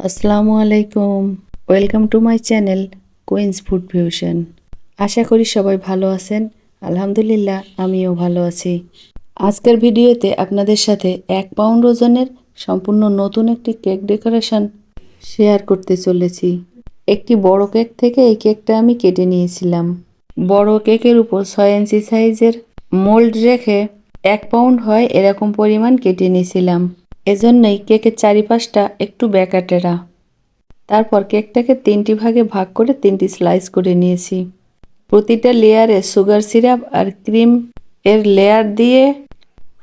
আসসালামু আলাইকুম। Welcome to my channel Queens Food Fusion. আশা করি সবাই ভালো আছেন। আলহামদুলিল্লাহ আমিও ভালো আছি। আজকের ভিডিওতে আপনাদের সাথে 1 পাউন্ড ওজনের সম্পূর্ণ নতুন একটি কেক ডেকোরেশন শেয়ার করতে চলেছি। একটি বড় কেক থেকে এই কেকটা আমি কেটে নিয়েছিলাম। বড় কেকের উপর 6 ইঞ্চি সাইজের মোল্ড রেখে 1 পাউন্ড হয় এরকম পরিমাণ কেটে নিয়েছিলাম। এজন্যই কেকের চারিপাশটা একটু ব্যাকাটেরা। তারপর কেকটাকে 3টি ভাগে ভাগ করে 3টি স্লাইস করে নিয়েছি। প্রতিটা লেয়ারে সুগার সিরাপ আর ক্রিম এর লেয়ার দিয়ে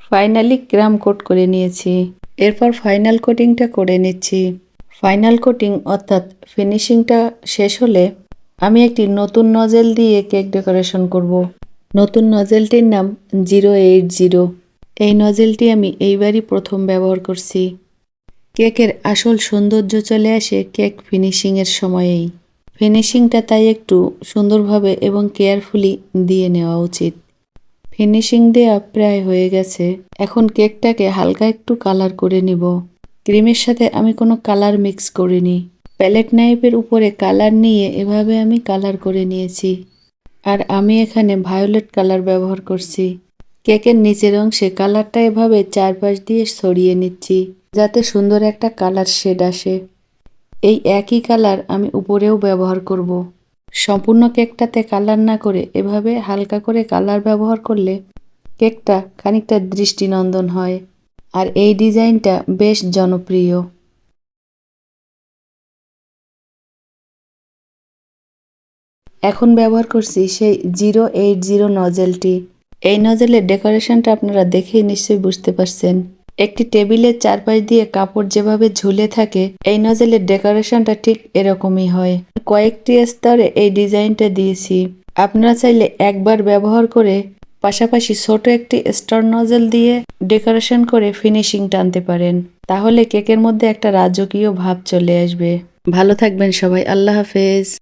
ফাইনালি ক্রাম কোট করে নিয়েছি। এরপর ফাইনাল কোটিংটা করে নিচ্ছি। ফাইনাল কোটিং অর্থাৎ ফিনিশিংটা শেষ হলে আমি একটি নতুন নজেল দিয়ে কেক ডেকোরেশন করব। নতুন নজেলটির নাম 080। এই নজেলটি আমি এইবারই প্রথম ব্যবহার করছি। কেকের আসল সৌন্দর্য চলে আসে কেক ফিনিশিংয়ের সময়েই। ফিনিশিংটা তাই একটু সুন্দরভাবে এবং কেয়ারফুলি দিয়ে নেওয়া উচিত। ফিনিশিং দেওয়া প্রায় হয়ে গেছে। এখন কেকটাকে হালকা একটু কালার করে নিব। ক্রিমের সাথে আমি কোনো কালার মিক্স করিনি। প্যালেট নাইফের উপরে কালার নিয়ে এভাবে আমি কালার করে নিয়েছি। আর আমি এখানে ভায়োলেট কালার ব্যবহার করছি। কেকের নিচের অংশে কালারটা এভাবে চারপাশ দিয়ে ছড়িয়ে নিচ্ছি যাতে সুন্দর একটা কালার শেড আসে। এই একই কালার আমি উপরেও ব্যবহার করব। সম্পূর্ণ কেকটাতে কালার না করে এভাবে হালকা করে কালার ব্যবহার করলে কেকটা খানিকটা দৃষ্টিনন্দন হয়। আর এই ডিজাইনটা বেশ জনপ্রিয়। এখন ব্যবহার করছি সেই 080 নজেলটি। এই নজেলের ডেকোরেশনটা আপনারা দেখেই নিশ্চয়ই বুঝতে পারছেন। একটি টেবিলের চারপাশ দিয়ে কাপড় যেভাবে ঝুলে থাকে এই নজেলের ডেকোরেশনটা ঠিক এরকমই হয়। কয়েকটি স্তরে এই ডিজাইনটা দিয়েছি। আপনারা চাইলে একবার ব্যবহার করে পাশাপাশি ছোট একটি স্টার নজেল দিয়ে ডেকোরেশন করে ফিনিশিং টানতে পারেন। তাহলে কেকের মধ্যে একটা রাজকীয় ভাব চলে আসবে। ভালো থাকবেন সবাই। আল্লাহ হাফেজ।